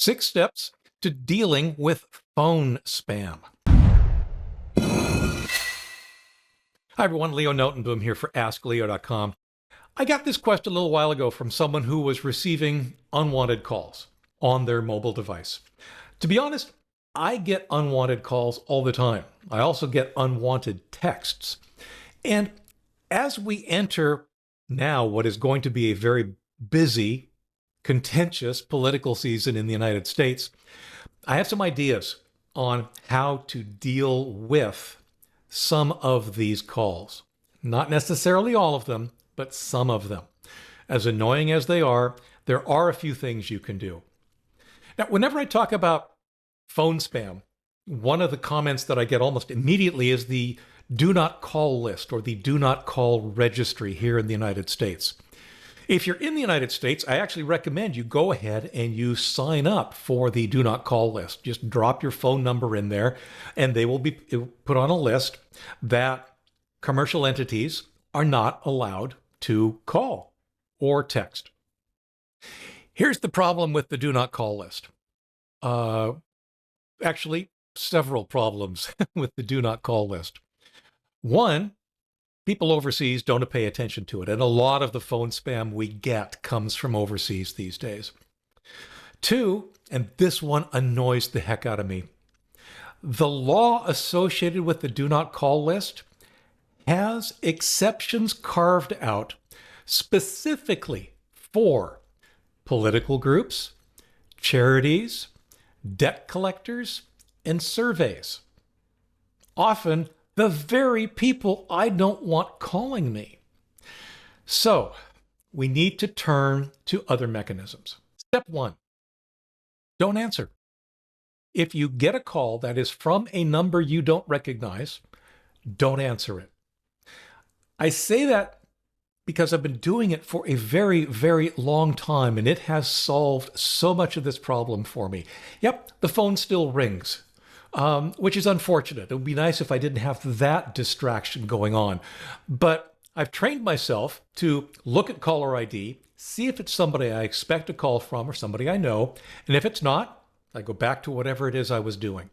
6 steps to dealing with phone spam. Hi everyone, Leo Notenboom here for askleo.com. I got this question a little while ago from someone who was receiving unwanted calls on their mobile device. To be honest, I get unwanted calls all the time. I also get unwanted texts. And as we enter now what is going to be a very busy, contentious political season in the United States, I have some ideas on how to deal with some of these calls. Not necessarily all of them, but some of them. As annoying as they are, there are a few things you can do. Now, whenever I talk about phone spam, one of the comments that I get almost immediately is the do not call list or the do not call registry here in the United States. If you're in the United States, I actually recommend you go ahead and you sign up for the do not call list. Just drop your phone number in there and they will be put on a list that commercial entities are not allowed to call or text. Here's the problem with the do not call list. Actually, several problems with the do not call list. One, people overseas don't pay attention to it, and a lot of the phone spam we get comes from overseas these days. Two, and this one annoys the heck out of me, the law associated with the do not call list has exceptions carved out specifically for political groups, charities, debt collectors, and surveys. Often the very people I don't want calling me. So we need to turn to other mechanisms. Step one, don't answer. If you get a call that is from a number you don't recognize, don't answer it. I say that because I've been doing it for a very, very long time, and it has solved so much of this problem for me. Yep, the phone still rings. Which is unfortunate. It would be nice if I didn't have that distraction going on. But I've trained myself to look at caller ID, see if it's somebody I expect a call from or somebody I know, and if it's not, I go back to whatever it is I was doing.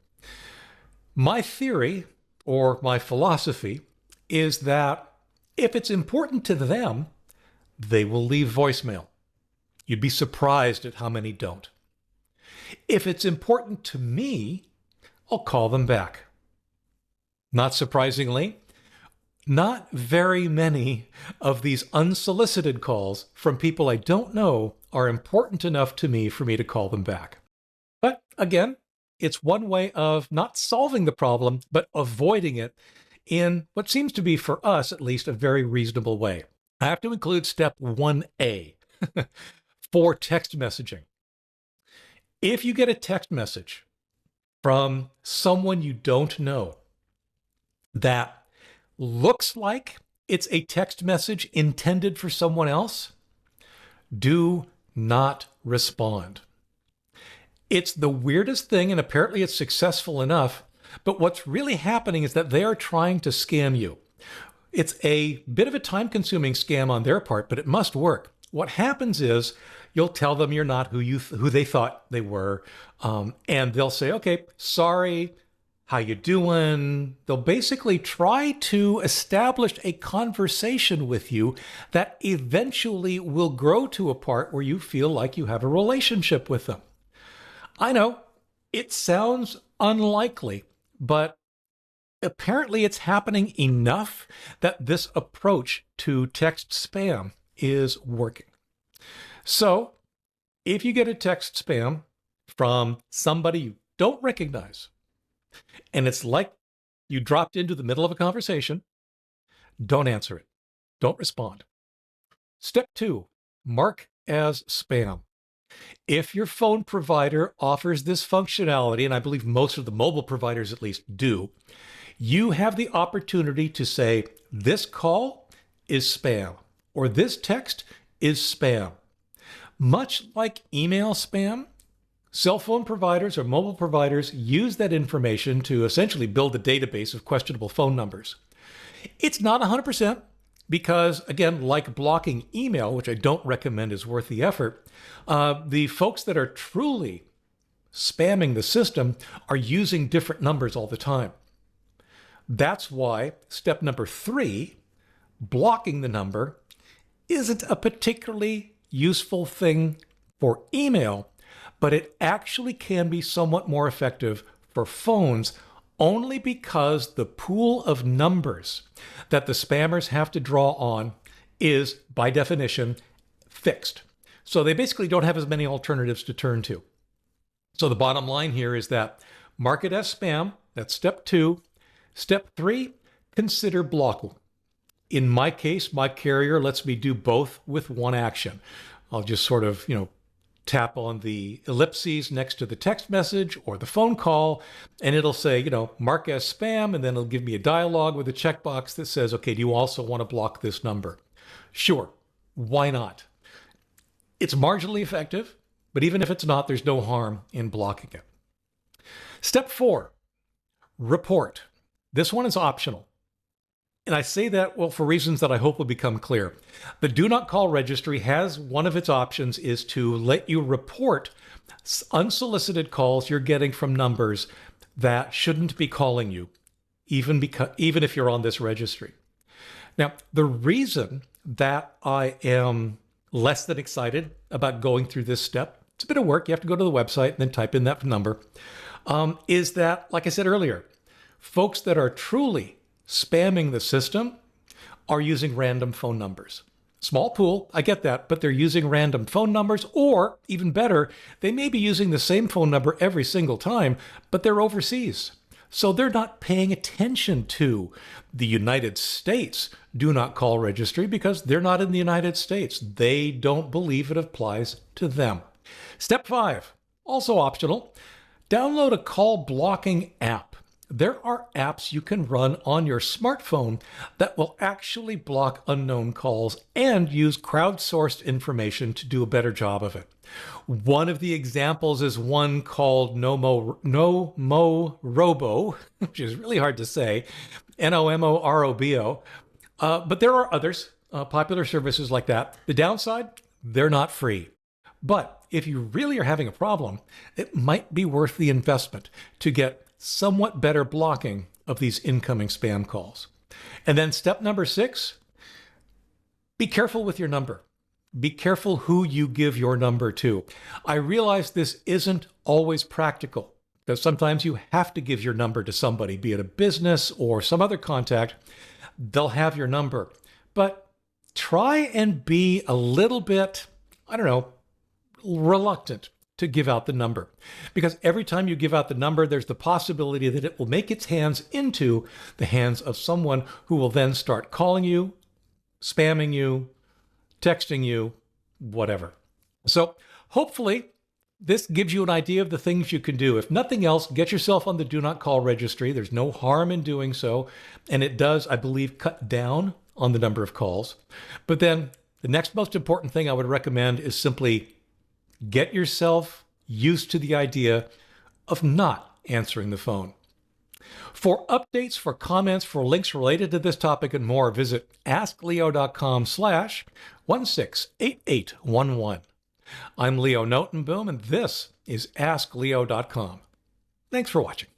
My theory, or my philosophy, is that if it's important to them, they will leave voicemail. You'd be surprised at how many don't. If it's important to me, I'll call them back. Not surprisingly, not very many of these unsolicited calls from people I don't know are important enough to me for me to call them back. But again, it's one way of not solving the problem, but avoiding it in what seems to be, for us at least, a very reasonable way. I have to include step 1A for text messaging. If you get a text message from someone you don't know that looks like it's a text message intended for someone else, do not respond. It's the weirdest thing, and apparently it's successful enough, but what's really happening is that they are trying to scam you. It's a bit of a time-consuming scam on their part, but it must work. What happens is you'll tell them you're not who they thought they were, and they'll say, okay, sorry, how you doing? They'll basically try to establish a conversation with you that eventually will grow to a part where you feel like you have a relationship with them. I know, it sounds unlikely, but apparently it's happening enough that this approach to text spam is working. So if you get a text spam from somebody you don't recognize, and it's like you dropped into the middle of a conversation, don't answer it. Don't respond. Step 2, mark as spam. If your phone provider offers this functionality, and I believe most of the mobile providers at least do, you have the opportunity to say, this call is spam, or this text is spam. Much like email spam, cell phone providers or mobile providers use that information to essentially build a database of questionable phone numbers. It's not 100%, because, again, like blocking email, which I don't recommend is worth the effort, the folks that are truly spamming the system are using different numbers all the time. That's why step number 3, blocking the number, isn't a particularly useful thing for email, but it actually can be somewhat more effective for phones, only because the pool of numbers that the spammers have to draw on is, by definition, fixed. So they basically don't have as many alternatives to turn to. So the bottom line here is that mark it as spam. That's step 2. Step 3, consider blocking. In my case, my carrier lets me do both with one action. I'll just sort of, tap on the ellipses next to the text message or the phone call, and it'll say, mark as spam, and then it'll give me a dialog with a checkbox that says, okay, do you also want to block this number? Sure, why not? It's marginally effective, but even if it's not, there's no harm in blocking it. Step 4, report. This one is optional. And I say that, well, for reasons that I hope will become clear. The Do Not Call registry has one of its options is to let you report unsolicited calls you're getting from numbers that shouldn't be calling you, even if you're on this registry. Now, the reason that I am less than excited about going through this step, it's a bit of work, you have to go to the website and then type in that number, is that, like I said earlier, folks that are truly spamming the system are using random phone numbers. Small pool, I get that, but they're using random phone numbers, or even better, they may be using the same phone number every single time, but they're overseas. So they're not paying attention to the United States Do Not Call registry because they're not in the United States. They don't believe it applies to them. Step 5, also optional, download a call blocking app. There are apps you can run on your smartphone that will actually block unknown calls and use crowdsourced information to do a better job of it. One of the examples is one called Nomorobo, which is really hard to say, Nomorobo. But there are others, popular services like that. The downside, they're not free. But if you really are having a problem, it might be worth the investment to get somewhat better blocking of these incoming spam calls. And then step number 6, be careful with your number. Be careful who you give your number to. I realize this isn't always practical, because sometimes you have to give your number to somebody, be it a business or some other contact. They'll have your number. But try and be a little bit, reluctant to give out the number. Because every time you give out the number, there's the possibility that it will make its hands into the hands of someone who will then start calling you, spamming you, texting you, whatever. So hopefully this gives you an idea of the things you can do. If nothing else, get yourself on the Do Not Call registry. There's no harm in doing so. And it does, I believe, cut down on the number of calls. But then the next most important thing I would recommend is simply get yourself used to the idea of not answering the phone. For updates, for comments, for links related to this topic and more, visit askleo.com/168811. I'm Leo Notenboom, and this is askleo.com. Thanks for watching.